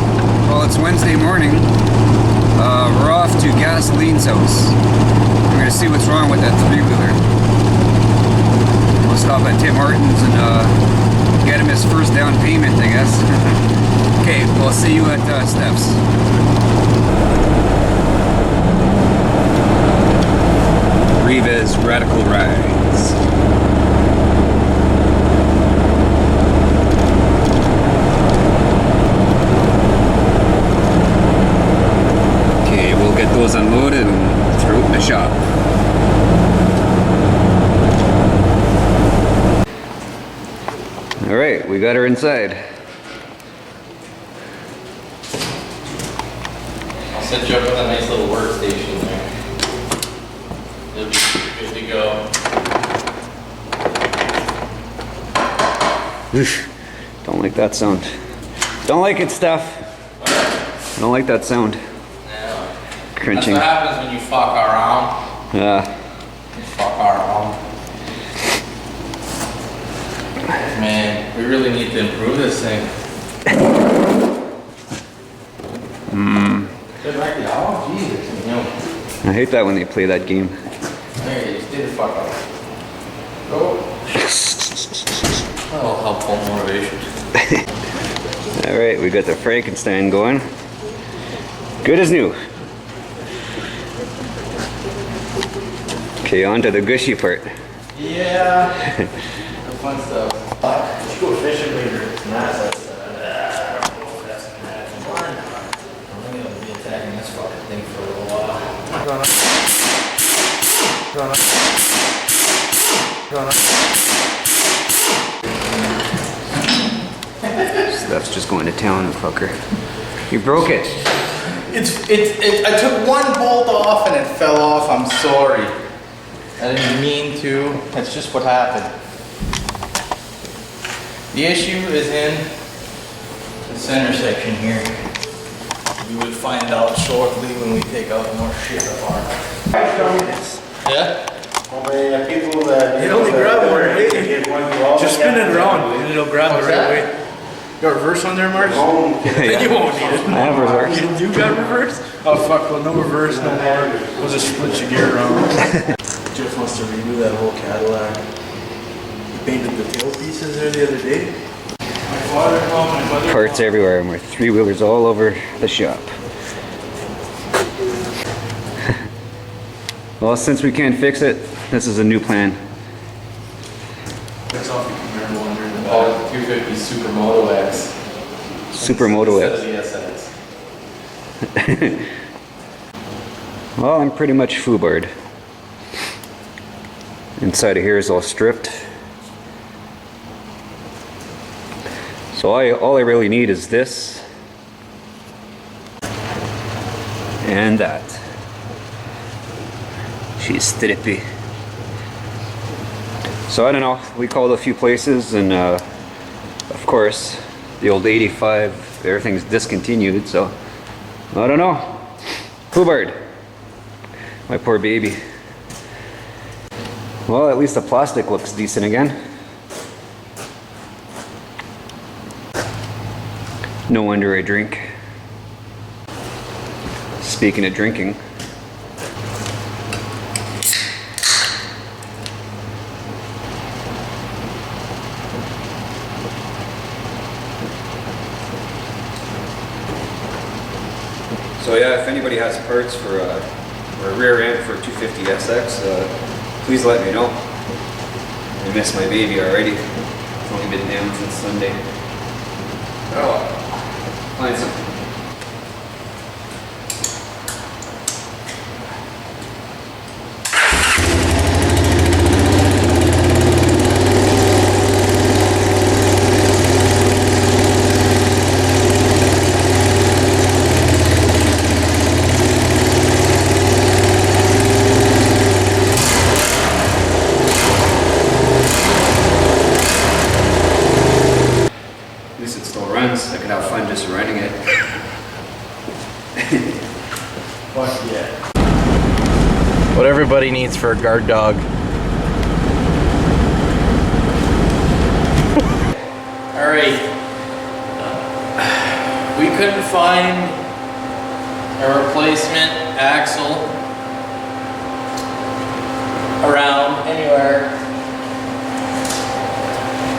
well, it's Wednesday morning. We're off to Gasoline's house. We're going to see what's wrong with that three-wheeler. We'll stop at Tim Hortons and get him his first down payment, I guess. Okay, we'll see you at Steph's. Riva's Radical Rides. Okay, we'll get those unloaded and throw it in the shop. Alright, we got her inside. I'll set you up with a nice little workstation there. You'll be good to go. Don't like that sound. Don't like it, Steph. I don't like that sound. Yeah. Crunching. That's what happens when you fuck around. Yeah. You fuck around. Man, we really need to improve this thing. Oh, Jesus. I hate that when they play that game. There you stay the fuck up. Go. Oh, helpful motivation. Alright, we got the Frankenstein going. Good as new. Okay, on to the gushy part. Yeah. The fun stuff. You should go fishing later. That's I don't know if that's gonna happen. I'm gonna be attacking this fucking thing for a little while. Steph's just going to town, fucker. You broke it. I took one bolt off and it fell off. I'm sorry. I didn't mean to. That's just what happened. The issue is in the center section here. We would find out shortly when we take out more shit apart. Yeah? People that It only grab one way. Just spin it around and it'll grab the right way. You got reverse on there, Mark? Yeah. You won't need it. I have reverse. You got reverse? Oh fuck, well no reverse, no more. We'll just split your gear around. Jeff wants to redo that whole Cadillac. He painted the tail pieces there the other day. My father-in-law, my mother. Parts everywhere, and we're three-wheelers all over the shop. Well, since we can't fix it, this is a new plan. That's off the comparable under the Oh, 250 Supermoto X. Supermoto Instead X. of the SX. Well, I'm pretty much foobarred. Inside of here is all stripped. So all I really need is this and that. She's strippy. So I don't know, we called a few places and of course the old 85, everything's discontinued, so I don't know. Foobarred. My poor baby. Well, at least the plastic looks decent again. No wonder I drink. Speaking of drinking. So yeah, if anybody has parts for a rear end for a 250 SX, please let me know. I miss my baby already. It's only been down since Sunday. Oh, find something. I could have fun just running it. Fuck yeah. What everybody needs for a guard dog. Alright. we couldn't find a replacement axle around anywhere.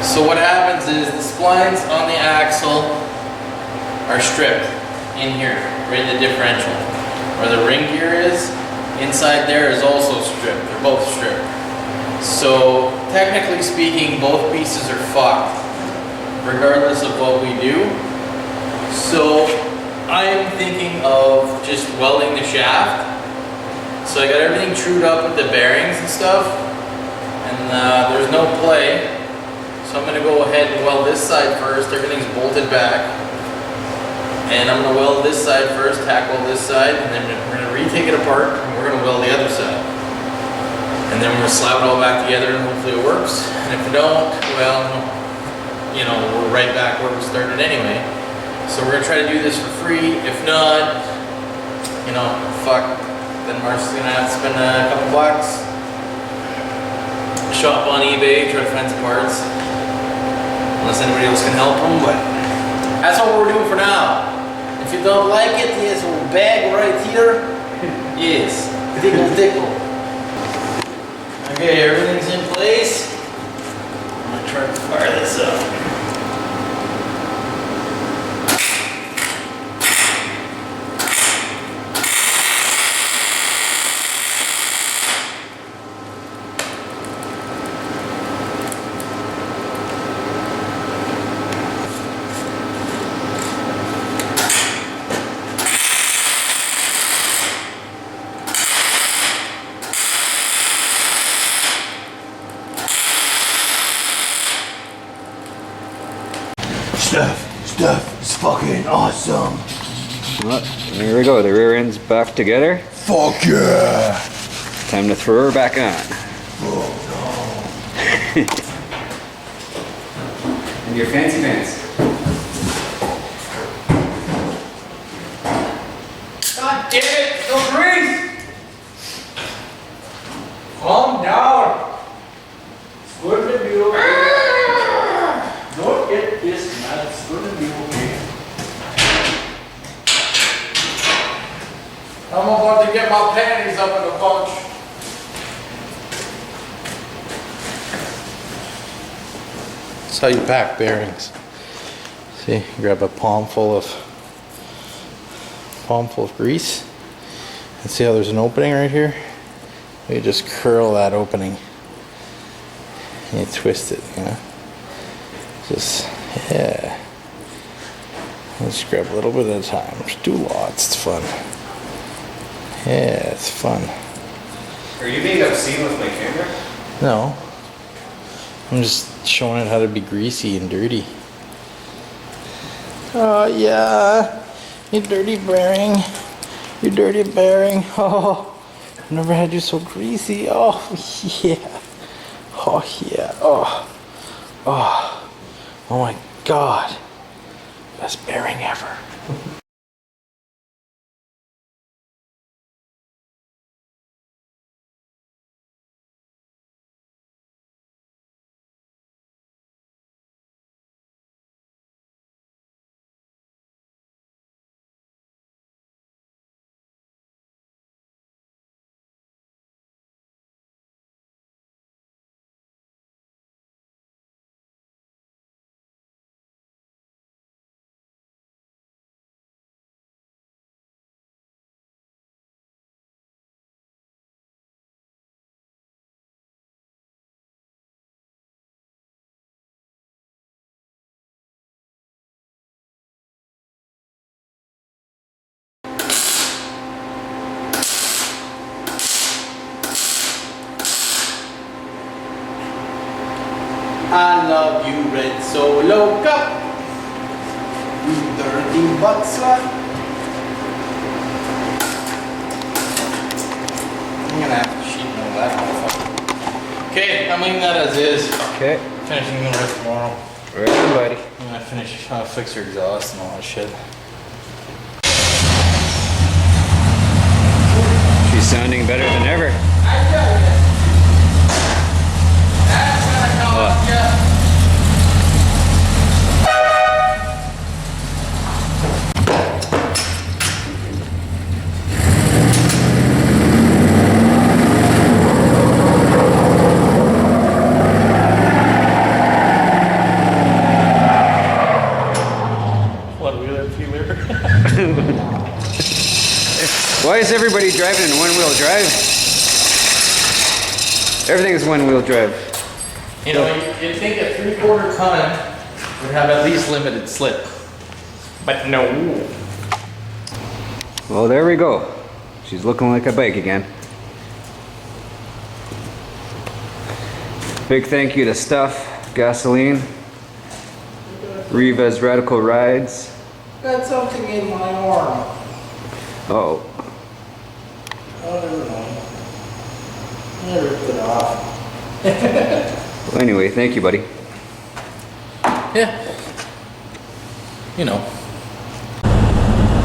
So what happens is the splines on the axle are stripped in here, right in the differential. Where the ring gear is, inside there is also stripped. They're both stripped. So technically speaking, both pieces are fucked, regardless of what we do. So I'm thinking of just welding the shaft. So I got everything trued up with the bearings and stuff, and there's no play. So I'm gonna go ahead and weld this side first. Everything's bolted back. And I'm gonna weld this side first, tackle this side, and then we're gonna retake it apart, and we're gonna weld the other side. And then we're gonna slap it all back together, and hopefully it works. And if it don't, well, you know, we're right back where we started anyway. So we're gonna try to do this for free. If not, you know, fuck, then Marcy's gonna have to spend a couple bucks. Shop on eBay, try to find some parts. Unless anybody else can help them, but that's what we're doing for now. If you don't like it, there's a bag right here. Yes, tickle, tickle. Okay, everything's in place. I'm gonna try to fire this up. Stuff is fucking awesome. Well, here we go. The rear end's back together. Fuck yeah. Time to throw her back on. Oh And your fancy pants. God damn it, no grease! Calm down. It's going to be okay. Don't get this mad, it's going to be okay. I'm about to get my panties up in a bunch. That's how you pack bearings. See, you grab a palm full of grease, and see how there's an opening right here? You just curl that opening and you twist it, you know? Just, yeah. Let's grab a little bit at a time. Just do lots, it's fun. Yeah, it's fun. Are you being obscene with my camera? No. I'm just showing it how to be greasy and dirty. Oh yeah, you dirty bearing. You dirty bearing. Oh, I've never had you so greasy. Oh yeah. Oh yeah. Oh. Oh. Oh my God. Best bearing ever. I love you, Red Solo Cup. You dirty butt slut. I'm gonna have to sheet metal that motherfucker. Okay, I'm leaving that as is. Okay. Finishing the rest tomorrow. Right, buddy. I'm gonna fix your exhaust and all that shit. She's sounding better than ever. I tell you. That's gonna come up, yeah. wheeler. Why is everybody driving in one-wheel drive? Everything is one-wheel drive. You know, you'd think a 3/4 ton would have at least limited slip. But no. Well, there we go. She's looking like a bike again. Big thank you to Stuff, Gasoline, Reva's Radical Rides. Got something in my arm. Oh, Oh, never mind. I ripped it off. well, anyway, thank you, buddy. Yeah. You know.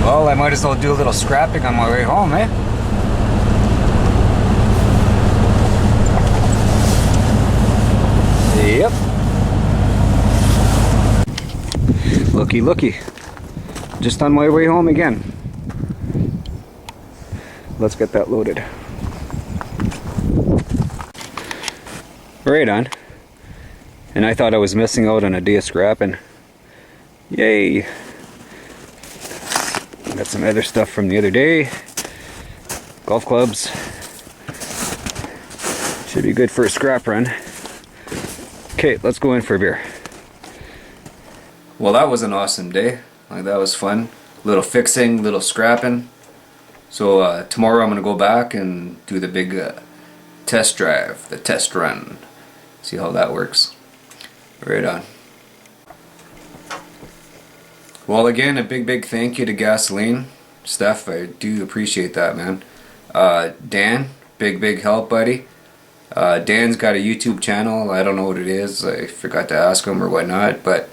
Well, I might as well do a little scrapping on my way home, eh? Yep. Looky, looky. Just on my way home again. Let's get that loaded. Right on. And I thought I was missing out on a day of scrapping. Yay! Got some other stuff from the other day. Golf clubs. Should be good for a scrap run. Okay, let's go in for a beer. Well, that was an awesome day. Like, that was fun. Little fixing, little scrapping. So tomorrow I'm gonna go back and do the big test drive, the test run. See how that works. Right on. Well, again, a big thank you to Gasoline. Steph, I do appreciate that, man. Dan, big help, buddy. Dan's got a YouTube channel. I don't know what it is. I forgot to ask him or whatnot. But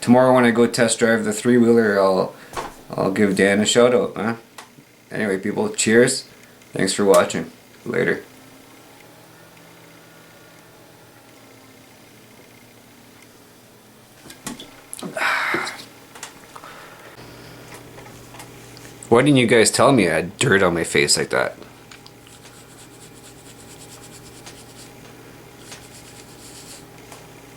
tomorrow when I go test drive the 3-wheeler, I'll give Dan a shout out, man. Anyway, people, cheers. Thanks for watching. Later. Why didn't you guys tell me I had dirt on my face like that?